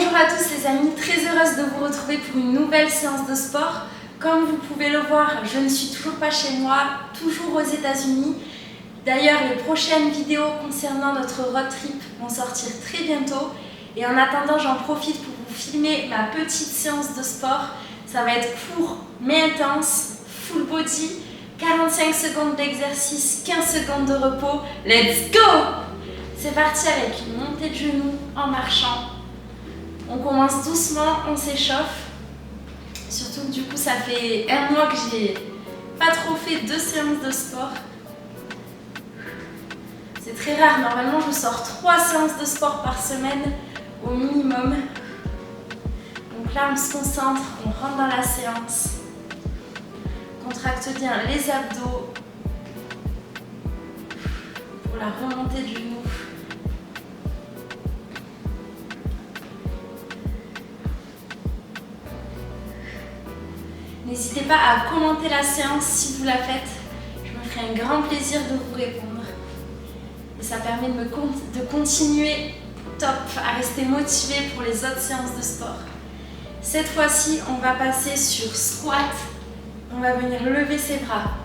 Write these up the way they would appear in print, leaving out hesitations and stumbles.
Bonjour à tous les amis, très heureuse de vous retrouver pour une nouvelle séance de sport. Comme vous pouvez le voir, je ne suis toujours pas chez moi, toujours aux États-Unis. D'ailleurs, les prochaines vidéos concernant notre road trip vont sortir très bientôt. Et en attendant, j'en profite pour vous filmer ma petite séance de sport. Ça va être court mais intense, full body, 45 secondes d'exercice, 15 secondes de repos. Let's go! C'est parti avec une montée de genoux en marchant. On commence doucement, on s'échauffe. Surtout que du coup, ça fait un mois que j'ai pas trop fait 2 séances de sport. C'est très rare, normalement je sors 3 séances de sport par semaine au minimum. Donc là on se concentre, on rentre dans la séance. Contracte bien les abdos pour la remontée du genou. N'hésitez pas à commenter la séance si vous la faites. Je me ferai un grand plaisir de vous répondre. Et ça permet de continuer top, à rester motivé pour les autres séances de sport. Cette fois-ci, on va passer sur squat. On va venir lever ses bras.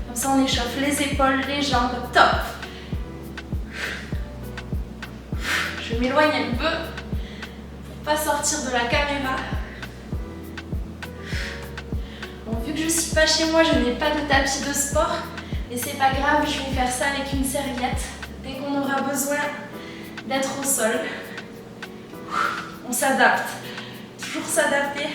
Comme ça, on échauffe les épaules, les jambes. Top! Je m'éloigne un peu pour pas sortir de la caméra. Bon, vu que je ne suis pas chez moi, je n'ai pas de tapis de sport. Mais c'est pas grave, je vais faire ça avec une serviette. Dès qu'on aura besoin d'être au sol, on s'adapte. Toujours s'adapter.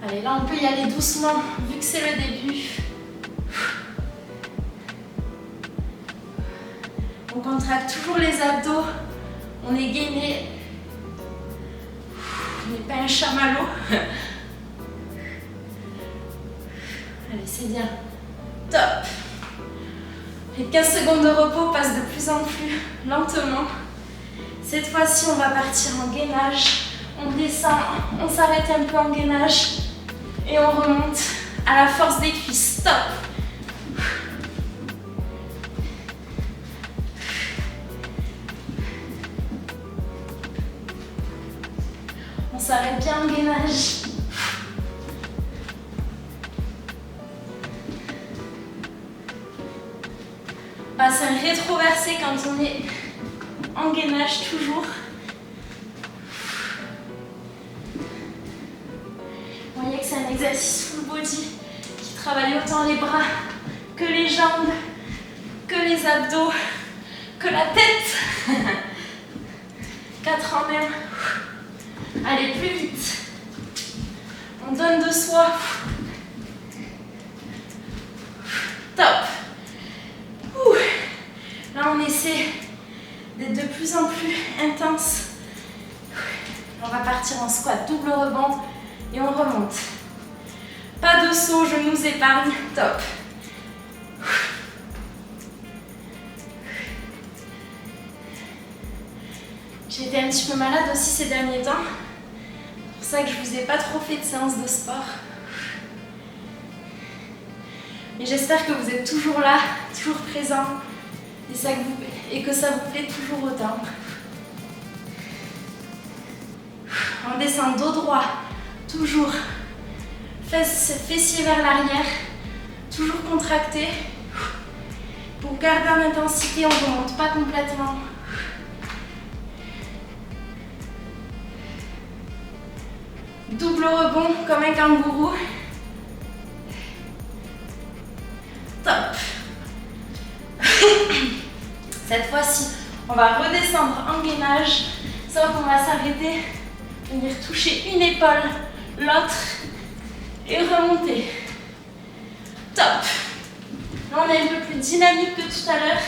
Allez, là on peut y aller doucement, vu que c'est le début. On contracte toujours les abdos. On est gainé. On n'est pas un chamallow. Allez, c'est bien. Top. Les 15 secondes de repos passent de plus en plus lentement. Cette fois-ci, on va partir en gainage. On descend, on s'arrête un peu en gainage et on remonte à la force des cuisses. Stop. On s'arrête bien en gainage. Passe un rétroversé quand on est en gainage toujours. Vous voyez que c'est un exercice full body qui travaille autant les bras que les jambes, que les abdos, que la tête. 4 en 1. Allez, plus vite. On donne de soi. Top. Là, on essaie d'être de plus en plus intense. On va partir en squat, double rebond et on remonte. Pas de saut, je nous épargne. Top. J'ai été un petit peu malade aussi ces derniers temps. C'est pour ça que je vous ai pas trop fait de séance de sport. Mais j'espère que vous êtes toujours là, toujours présent. Et que ça vous plaît toujours autant. On descend dos droit, toujours. Fessiers vers l'arrière, toujours contracté. Pour garder en intensité, on ne remonte pas complètement. Double rebond comme un kangourou. Top. Cette fois-ci, on va redescendre en gainage, sauf qu'on va s'arrêter, venir toucher une épaule, l'autre, et remonter. Top. Là, on est un peu plus dynamique que tout à l'heure,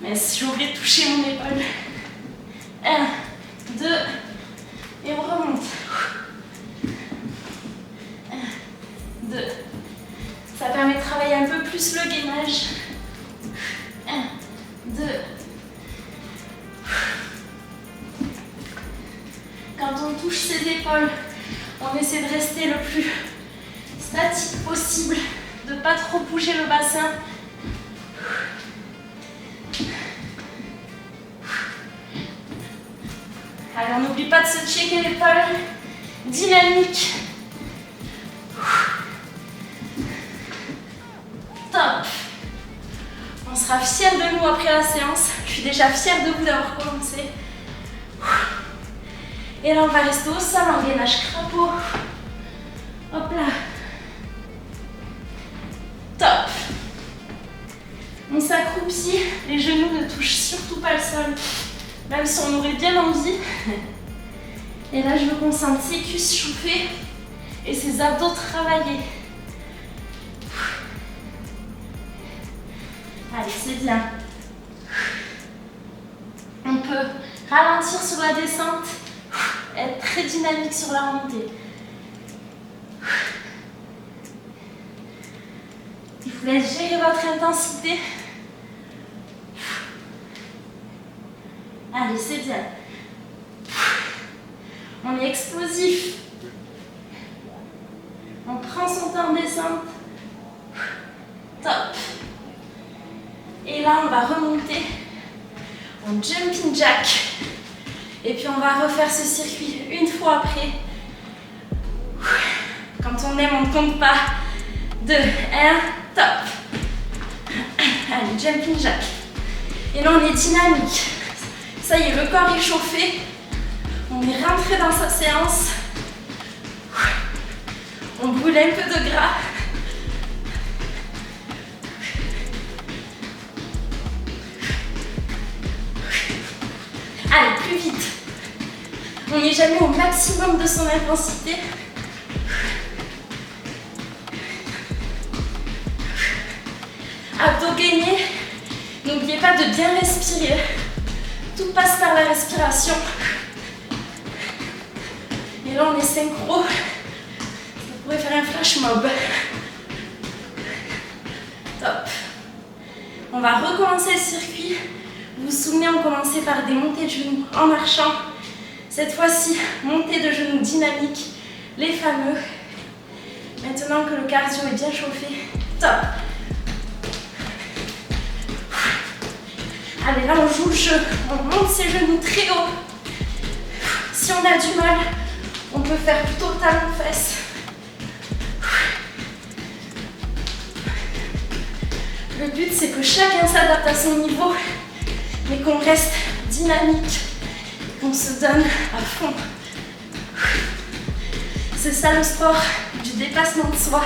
mais j'ai oublié de toucher mon épaule. 1, 2, et on remonte. 1, 2. Ça permet de travailler un peu plus le gainage. 1, 2. Quand on touche ses épaules, on essaie de rester le plus statique possible, de ne pas trop bouger le bassin. Allez, on n'oublie pas de se checker l'épaule. Dynamique. Top. On sera fiers de nous après la séance. Je suis déjà fière de vous d'avoir commencé. Et là, on va rester au sol en gainage crapaud. Hop là. Top. On s'accroupit, les genoux ne touchent surtout pas le sol, même si on aurait bien envie. Et là, je veux qu'on sente ses cuisses chauffer et ses abdos travailler. Allez, c'est bien. On peut ralentir sur la descente, être très dynamique sur la remontée. Je vous laisse gérer votre intensité. Allez, c'est bien. On est explosif. On prend son temps de descente. Top. Et là, on va remonter en jumping jack. Et puis, on va refaire ce circuit une fois après. Quand on aime, on ne compte pas. 2, 1, top. Allez, jumping jack. Et là, on est dynamique. Ça y est, le corps est chauffé. On est rentré dans sa séance. On brûle un peu de gras. Allez, plus vite. On n'est jamais au maximum de son intensité. Abdos gainés. N'oubliez pas de bien respirer. Tout passe par la respiration. Et là, on est synchro. Ça pourrait faire un flash mob. Top. On va recommencer le circuit. Vous vous souvenez, on commençait par des montées de genoux en marchant. Cette fois-ci, montée de genoux dynamique, les fameux. Maintenant que le cardio est bien chauffé, top. Allez, là, on joue le jeu. On monte ses genoux très haut. Si on a du mal, on peut faire plutôt talon-fesse. Le but, c'est que chacun s'adapte à son niveau, mais qu'on reste dynamique, qu'on se donne à fond. C'est ça le sport du dépassement de soi.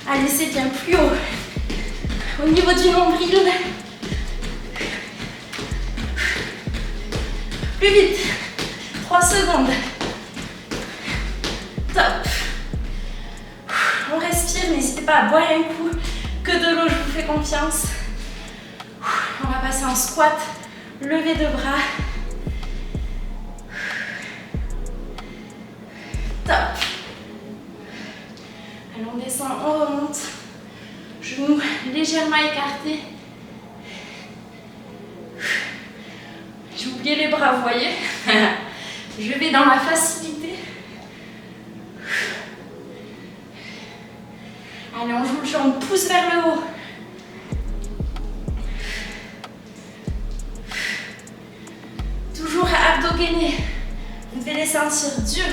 Allez, c'est bien, plus haut. Au niveau du nombril. Plus vite. 3 secondes. Top. On respire, n'hésitez pas à boire un coup. Que de l'eau, je vous fais confiance. On va passer en squat. Lever de bras. Top. Allez, on descend, on remonte. Genoux légèrement écartés. J'ai oublié les bras, vous voyez. Je vais dans la facilité. Allez, on joue le jeu, on pousse vers le haut. Toujours abdos gainés. Vous devez les sentir durs.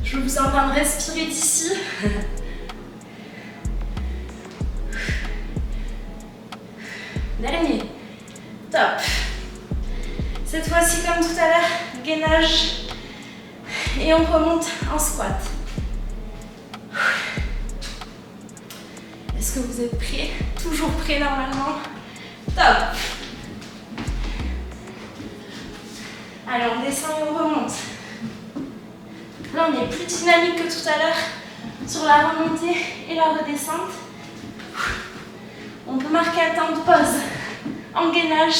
Je vous entends respirer d'ici. Dernier. Top. Cette fois-ci, comme tout à l'heure, gainage. Et on remonte en squat. Est-ce que vous êtes prêts? Toujours prêts normalement. Top. Allez, on descend et on remonte. Là, on est plus dynamique que tout à l'heure sur la remontée et la redescente. On peut marquer un temps de pause en gainage,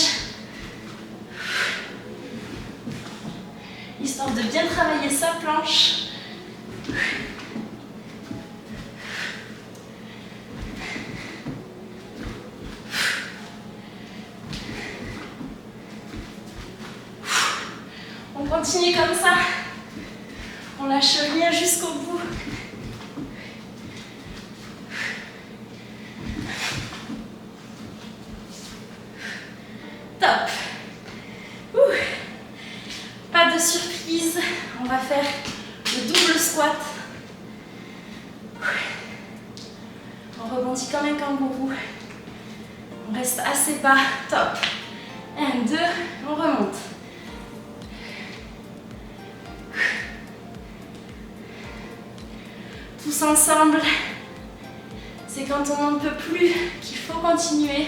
histoire de bien travailler sa planche. On continue comme ça. On lâche rien jusqu'au bout. Top. Pas de surprise. On va faire le double squat. On rebondit comme un kangourou. On reste assez bas. Top. 1, 2, on remonte. Tous ensemble. C'est quand on n'en peut plus qu'il faut continuer.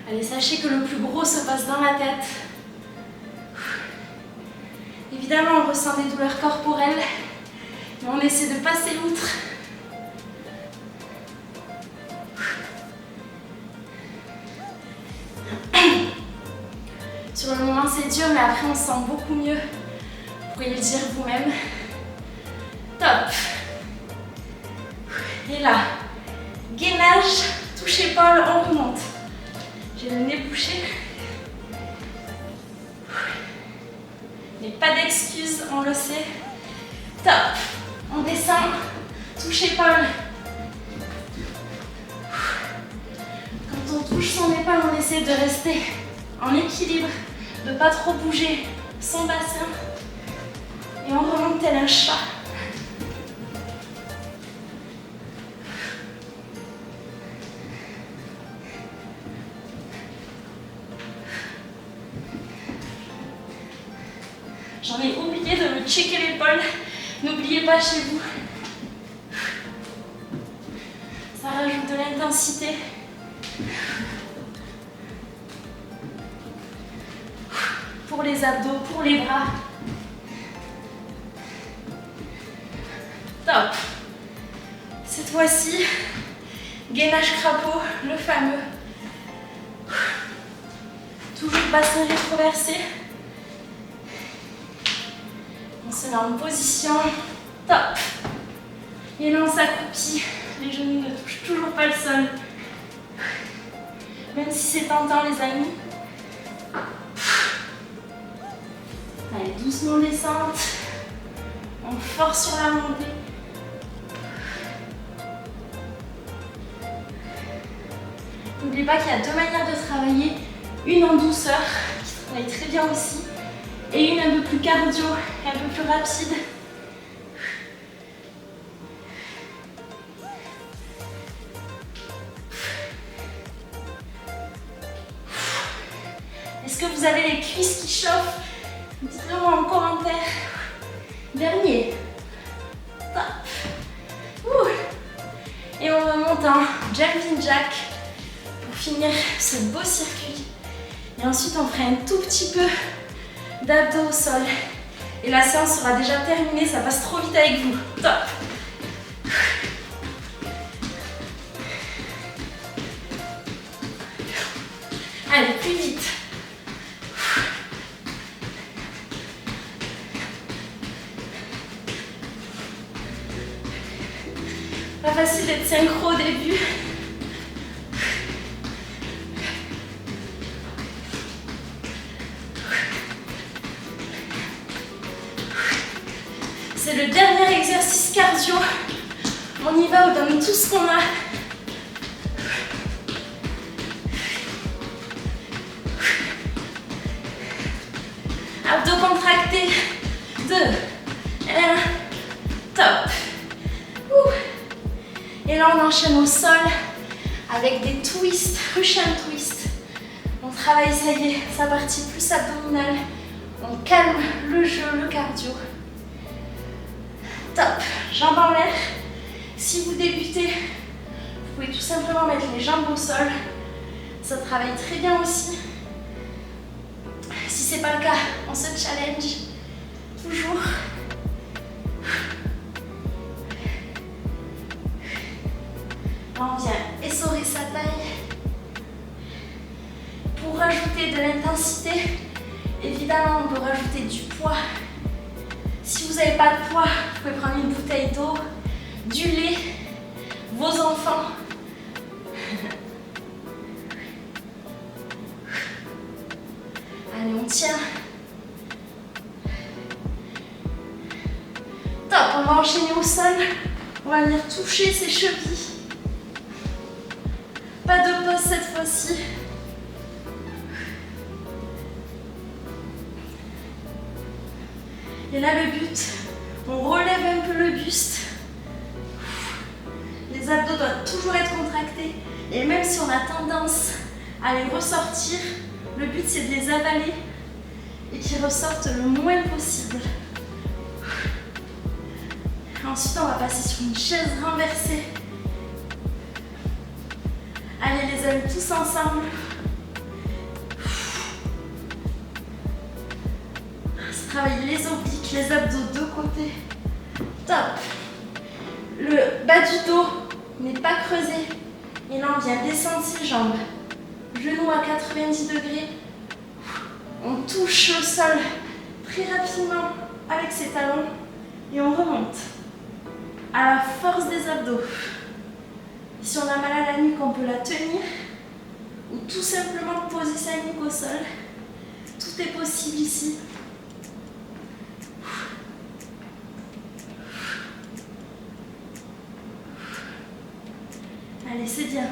Allez, sachez que le plus gros se passe dans la tête. Évidemment, on ressent des douleurs corporelles, mais on essaie de passer outre. Sur le moment, c'est dur, mais après, on se sent beaucoup mieux. Vous pourriez le dire vous-même. Top. Et là, gainage, touche épaule, on remonte. J'ai le nez bouché. Mais pas d'excuses, on le sait. Top. On descend, touche épaule. Quand on touche son épaule, on essaie de rester en équilibre, de ne pas trop bouger son bassin. Et on remonte tel un chat. J'en ai oublié de me checker l'épaule. N'oubliez pas chez vous. Ça rajoute de l'intensité. Pour les abdos, pour les bras. Top. Cette fois-ci, gainage crapaud, le fameux. Toujours bassin rétroversé. On se met en position. Top. Et là, on s'accroupit. Les genoux ne touchent toujours pas le sol. Même si c'est tentant, les amis. Allez, doucement descente. On force sur la montée. N'oubliez pas qu'il y a deux manières de travailler. Une en douceur, qui travaille très bien aussi. Et une un peu plus cardio, un peu plus rapide. Est-ce que vous avez les cuisses qui chauffent? Dites-le moi en commentaire. Dernier. Top. Et on remonte en jumping jack pour finir ce beau circuit. Et ensuite, on fera un tout petit peu d'abdos au sol. Et la séance sera déjà terminée, ça passe trop vite avec vous. Top. Allez, plus vite. Pas facile d'être synchro au début. C'est le dernier exercice cardio. On y va, on donne tout ce qu'on a. Abdos contractés. 2, 1, top. Et là, on enchaîne au sol avec des twists, Russian twist. On travaille, ça y est, sa partie plus abdominale. On calme le jeu, le cardio. Top. Jambes en l'air. Si vous débutez, vous pouvez tout simplement mettre les jambes au sol. Ça travaille très bien aussi. Si ce n'est pas le cas, on se challenge. Toujours. Là, on vient essorer sa taille. Pour rajouter de l'intensité, évidemment, on peut rajouter du poids. Si vous n'avez pas de poids, vous pouvez prendre une bouteille d'eau, du lait, vos enfants. enchaîner au sol. On va venir toucher ses chevilles. Pas de pause cette fois-ci. Et là, le but, on relève un peu le buste. Les abdos doivent toujours être contractés. Et même si on a tendance à les ressortir, le but, c'est de les avaler et qu'ils ressortent le moins possible. Ensuite, on va passer sur une chaise renversée. Allez, les amis, tous ensemble. Se travailler les obliques, les abdos de côté. Top. Le bas du dos n'est pas creusé. Et là, on vient descendre ses jambes. Genoux à 90 degrés. On touche le sol très rapidement avec ses talons. Et on remonte à la force des abdos. Si on a mal à la nuque, on peut la tenir ou tout simplement poser sa nuque au sol. Tout est possible ici. Allez, c'est bien.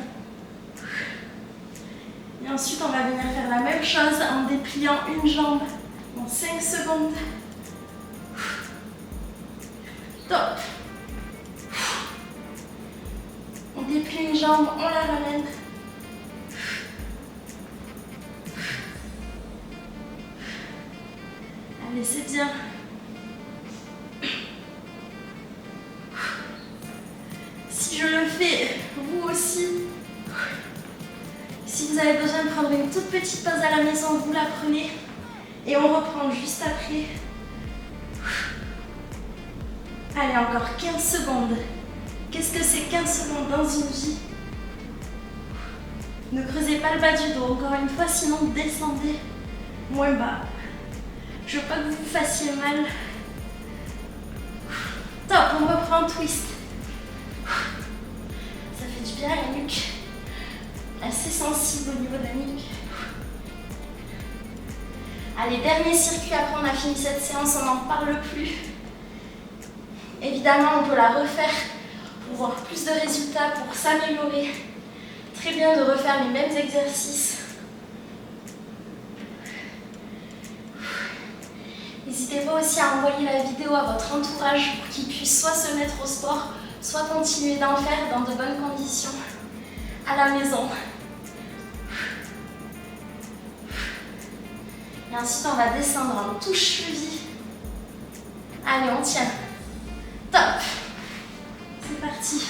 Et ensuite, on va venir faire la même chose en dépliant une jambe en 5 secondes. Top. On déplie une jambe, on la ramène. Allez, c'est bien. Si je le fais, vous aussi. Si vous avez besoin de prendre une toute petite pause à la maison, vous la prenez. Et on reprend juste après. Allez, encore 15 secondes. Qu'est-ce que c'est 15 secondes dans une vie? Ne creusez pas le bas du dos, encore une fois, sinon descendez moins bas. Je veux pas que vous vous fassiez mal. Top, on reprend un twist. Ça fait du bien à la nuque. Assez sensible au niveau de la nuque. Allez, dernier circuit, après on a fini cette séance, on n'en parle plus. Évidemment, on peut la refaire pour voir plus de résultats, pour s'améliorer. Très bien de refaire les mêmes exercices. N'hésitez pas aussi à envoyer la vidéo à votre entourage pour qu'il puisse soit se mettre au sport, soit continuer d'en faire dans de bonnes conditions à la maison. Et ensuite, on va descendre en touche cheville. Allez, on tient. Top. C'est parti.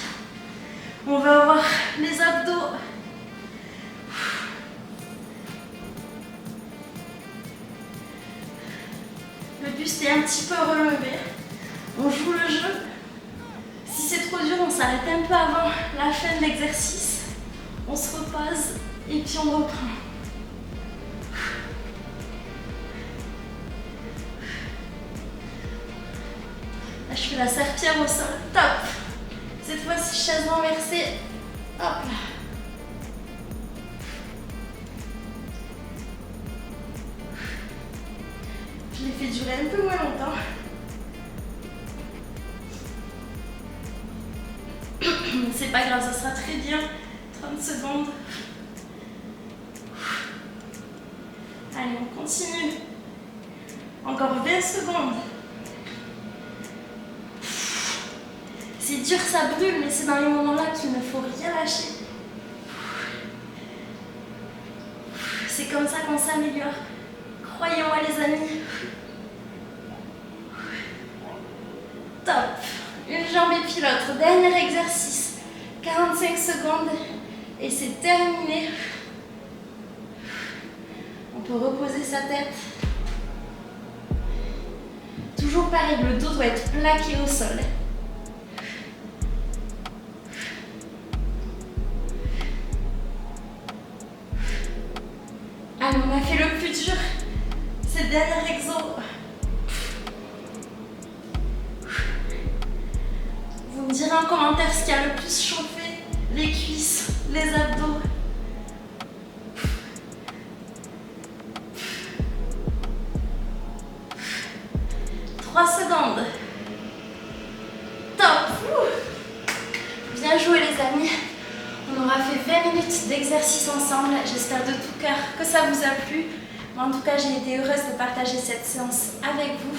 On va avoir les abdos. Le buste est un petit peu relevé. On joue le jeu. Si c'est trop dur, on s'arrête un peu avant la fin de l'exercice. On se repose et puis on reprend. Là, je fais la serpillère au sol. Top. Cette fois-ci, chaise renversée. Hop là. Je l'ai fait durer un peu moins longtemps. C'est pas grave, ça sera très bien. 30 secondes. Allez, on continue. Encore 20 secondes. C'est dur, ça brûle, mais c'est dans les moments-là qu'il ne faut rien lâcher. C'est comme ça qu'on s'améliore. Croyez-moi les amis. Top. Une jambe et puis l'autre. Dernier exercice. 45 secondes et c'est terminé. On peut reposer sa tête. Toujours pareil, le dos doit être plaqué au sol. Allez, on a fait le plus dur. C'est le dernier exo. Vous me direz en commentaire ce qui a le plus chauffé, les cuisses, les abdos. Trois secondes. amis. On aura fait 20 minutes d'exercice ensemble. J'espère de tout cœur que ça vous a plu. Moi, en tout cas, j'ai été heureuse de partager cette séance avec vous.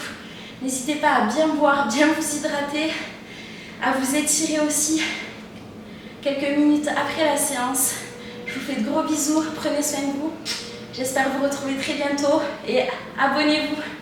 N'hésitez pas à bien boire, bien vous hydrater, à vous étirer aussi quelques minutes après la séance. Je vous fais de gros bisous, prenez soin de vous. J'espère vous retrouver très bientôt et abonnez-vous.